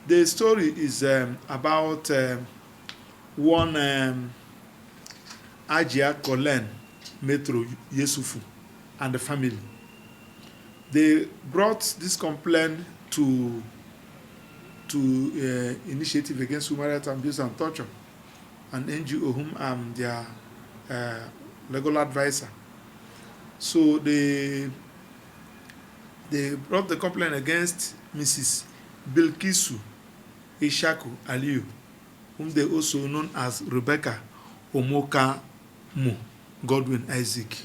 The story is about one Ajia Kolen Metro Yesufu and the family. They brought this complaint to Initiative Against Human Rights Abuse and Torture, an NGO whom I'm their legal advisor. So they brought the complaint against Mrs. Bilkisu Ishaku Aliyu, whom they also known as Rebecca Omoka Mu Godwin Isaac.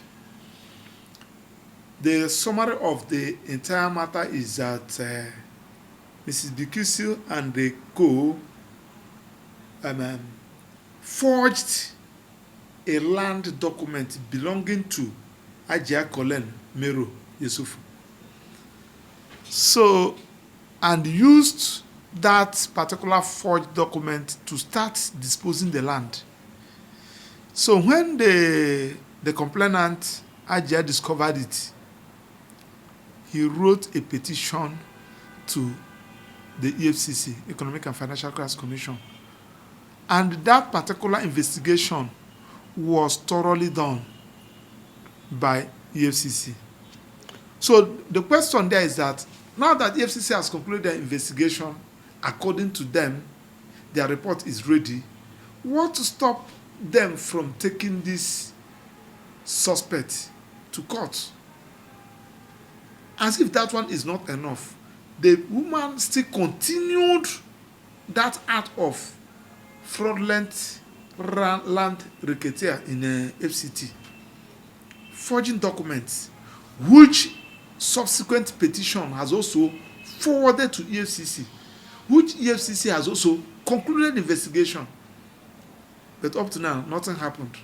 The summary of the entire matter is that Mrs. Bilkisu and the co forged a land document belonging to Ajia Kolen Mero Yusufu. So, and used that particular forged document to start disposing the land. So when the complainant Ajia discovered it, he wrote a petition to the EFCC, Economic and Financial Crimes Commission. And that particular investigation was thoroughly done by EFCC. So the question there is that now that EFCC has concluded their investigation, according to them, their report is ready, what to stop them from taking this suspect to court? As if that one is not enough, the woman still continued that act of fraudulent land racketeer in FCT, forging documents, which subsequent petition has also forwarded to EFCC, which EFCC has also concluded investigation. But up to now, nothing happened.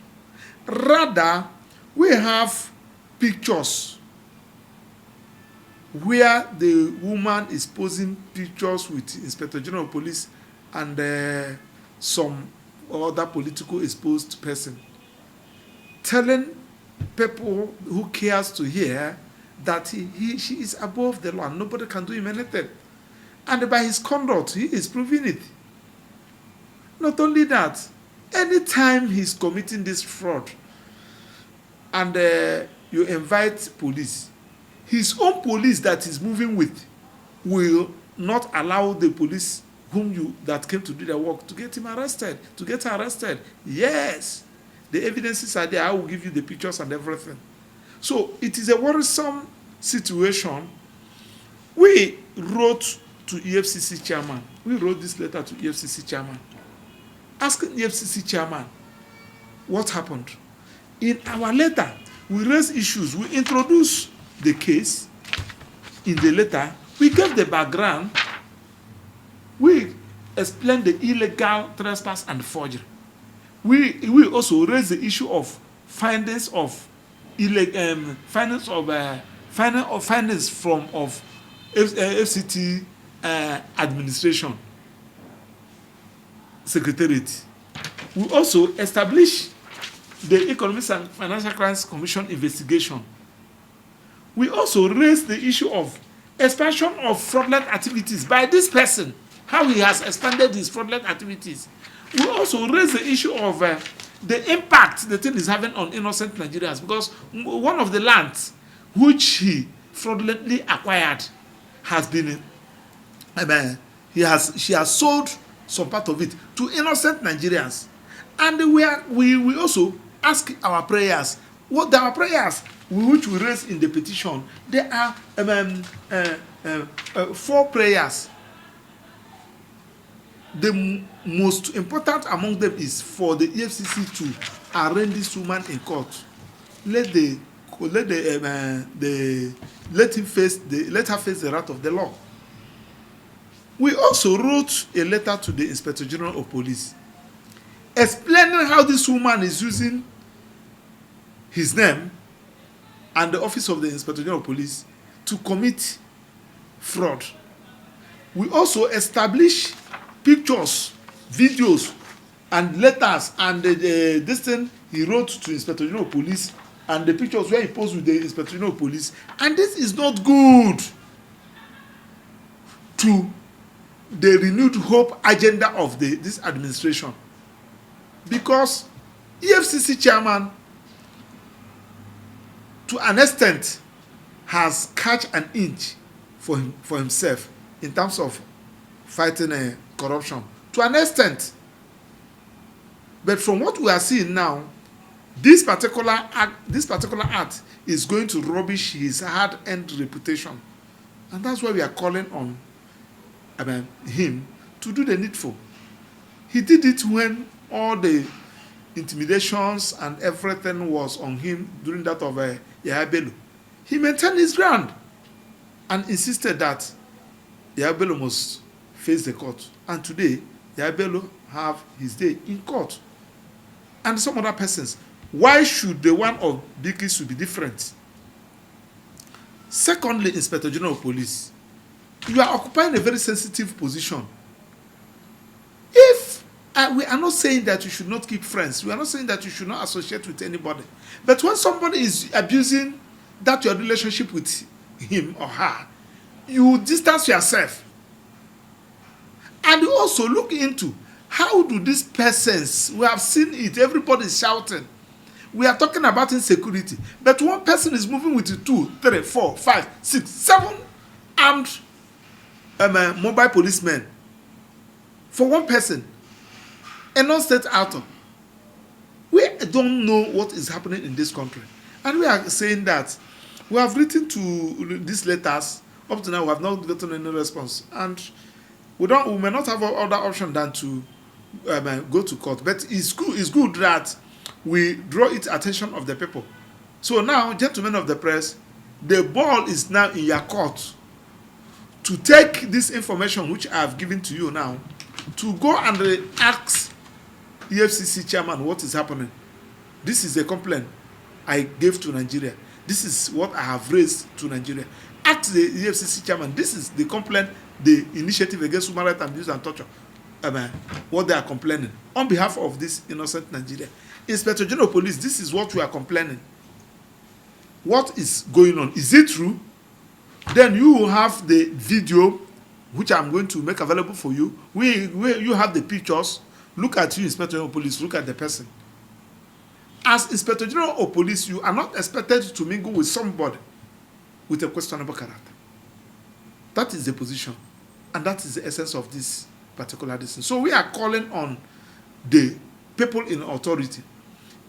Rather, we have pictures where the woman is posing pictures with Inspector General of Police and some other political exposed person, telling people who cares to hear that she is above the law and nobody can do him anything. And by his conduct, he is proving it. Not only that, anytime he's committing this fraud and you invite police, his own police that he's moving with will not allow the police that came to do their work to get him arrested, to get her arrested. Yes, the evidences are there. I will give you the pictures and everything. So it is a worrisome situation. We wrote to EFCC chairman. We wrote this letter to EFCC chairman, asking EFCC chairman what happened. In our letter, we raised issues. We introduced the case in the letter. We gave the background. We explained the illegal trespass and forgery. We also raised the issue of findings of findings from FCT administration secretariat. We also established the Economic and Financial Crimes Commission investigation. We also raised the issue of expansion of fraudulent activities by this person, how he has expanded his fraudulent activities. We also raised the issue of the impact the thing is having on innocent Nigerians, because one of the lands which he fraudulently acquired has been, she has sold some part of it to innocent Nigerians. And we also ask our prayers. What our prayers, which we raise in the petition, there are 4 prayers. The most important among them is for the EFCC to arraign this woman in court. Let her face the wrath of the law. We also wrote a letter to the Inspector General of Police, explaining how this woman is using his name and the office of the Inspector General of Police to commit fraud. We also established pictures, videos, and letters, and this thing he wrote to Inspector General of Police, and the pictures where he posed with the Inspector General of Police. And this is not good to the renewed hope agenda of this administration, because EFCC chairman to an extent has catch an inch for himself in terms of fighting corruption to an extent. But from what we are seeing now, this particular act is going to rubbish his hard-earned reputation, and that's why we are calling on him to do the needful. He did it when all the intimidations and everything was on him during that of Yahya Bello. He maintained his ground and insisted that Yahya Bello must face the court. And today, Yahya Bello have his day in court. And some other persons. Why should the one of Bikis be different? Secondly, Inspector General of Police, you are occupying a very sensitive position. If we are not saying that you should not keep friends, we are not saying that you should not associate with anybody, but when somebody is abusing that your relationship with him or her, you distance yourself. And you also look into how do these persons, we have seen it, everybody is shouting. We are talking about insecurity, but one person is moving with 2, 3, 4, 5, 6, 7 armed mobile policemen for one person, a non-state actor. We don't know what is happening in this country, and we are saying that we have written to these letters. Up to now, we have not gotten any response, and we may not have other option than to go to court. But it's good that we draw its attention of the people. So now, gentlemen of the press, the ball is now in your court to take this information which I have given to you now, to go and ask EFCC chairman what is happening. This is a complaint I gave to Nigeria. This is what I have raised to Nigeria. Ask the EFCC chairman, this is the complaint, the initiative against human rights abuse and torture, what they are complaining on behalf of this innocent Nigeria. Inspector General of Police, this is what we are complaining. What is going on? Is it true? Then you will have the video, which I'm going to make available for you. You have the pictures. Look at you, Inspector General of Police. Look at the person. As Inspector General of Police, you are not expected to mingle with somebody with a questionable character. That is the position. And that is the essence of this particular distance. So we are calling on the people in authority.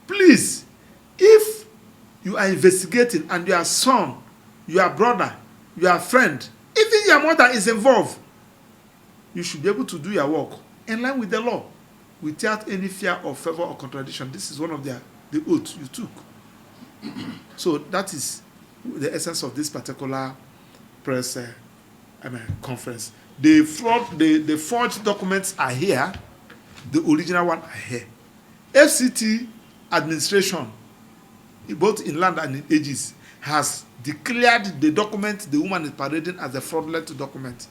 Please, if you are investigating and your son, your brother, your friend, even your mother is involved, you should be able to do your work in line with the law without any fear of favor or contradiction. This is one of the oaths you took. So that is the essence of this particular press conference. The forged documents are here. The original one are here. FCT administration, both in land and in ages, has declared the document the woman is parading as a fraudulent document.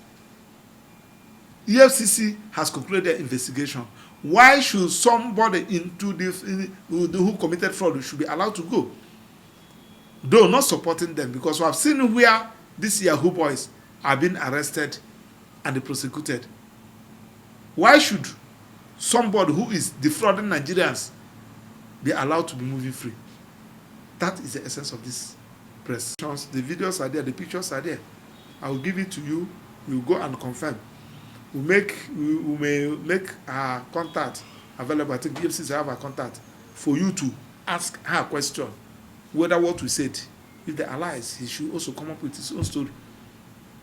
EFCC has concluded their investigation. Why should somebody who committed fraud should be allowed to go? Though not supporting them, because we have seen where these Yahoo boys are being arrested and prosecuted. Why should somebody who is defrauding Nigerians be allowed to be moving free? That is the essence of this press. The videos are there, the pictures are there. I will give it to you. You go and confirm. We may make our contact available. I think EFCC have a contact for you to ask her a question. Whether what we said, if the allies, he should also come up with his own story.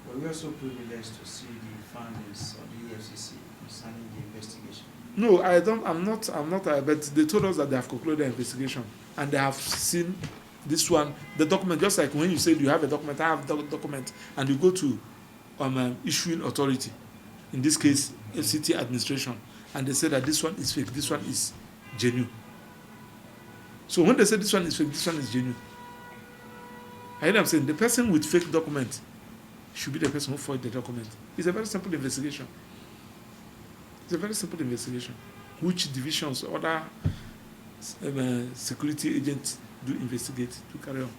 But we're also privileged to see the findings of the EFCC concerning the investigation. No, I'm not. But they told us that they have concluded the investigation and they have seen this one, the document. Just like when you said you have a document, I have the document, and you go to issuing authority, in this case, FCT administration, and they say that this one is fake, this one is genuine. So when they say this one is fake, this one is genuine, I hear them saying the person with fake document should be the person who forged the document. It's a very simple investigation. It's a very simple investigation. Which divisions, other security agents do investigate to carry on.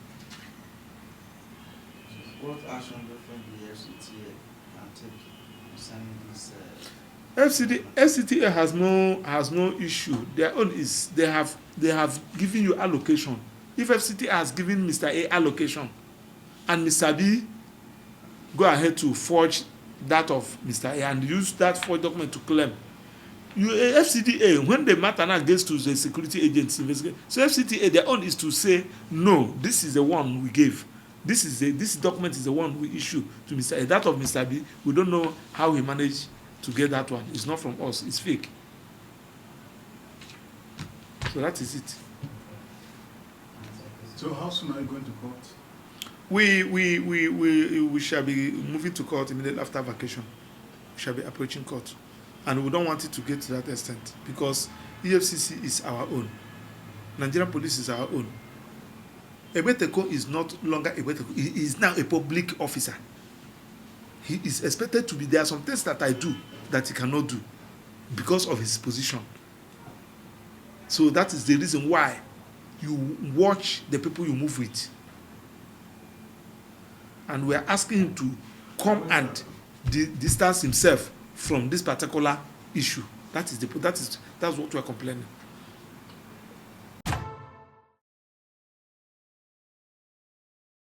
What action different the FCT can take concerning this? FCTA has no issue. Their own is they have given you allocation. If FCTA has given Mr. A allocation and Mr. B go ahead to forge that of Mr. A and use that forged document to claim, FCTA, when the matter now gets to the security agency investigate, so FCTA, their own is to say, no, this is the one we gave. This document is the one we issue to Mr. A. That of Mr. B, we don't know how he managed to get that one. It's not from us, it's fake. So that is it. So how soon are you going to court? We shall be moving to court immediately after vacation. We shall be approaching court. And we don't want it to get to that extent because EFCC is our own. Nigerian police is our own. Egbetokun is not longer Egbetokun. He is now a public officer. He is expected to be there. Are some things that I do that he cannot do because of his position. So that is the reason why you watch the people you move with. And we are asking him to come and distance himself from this particular issue. That's what we are complaining.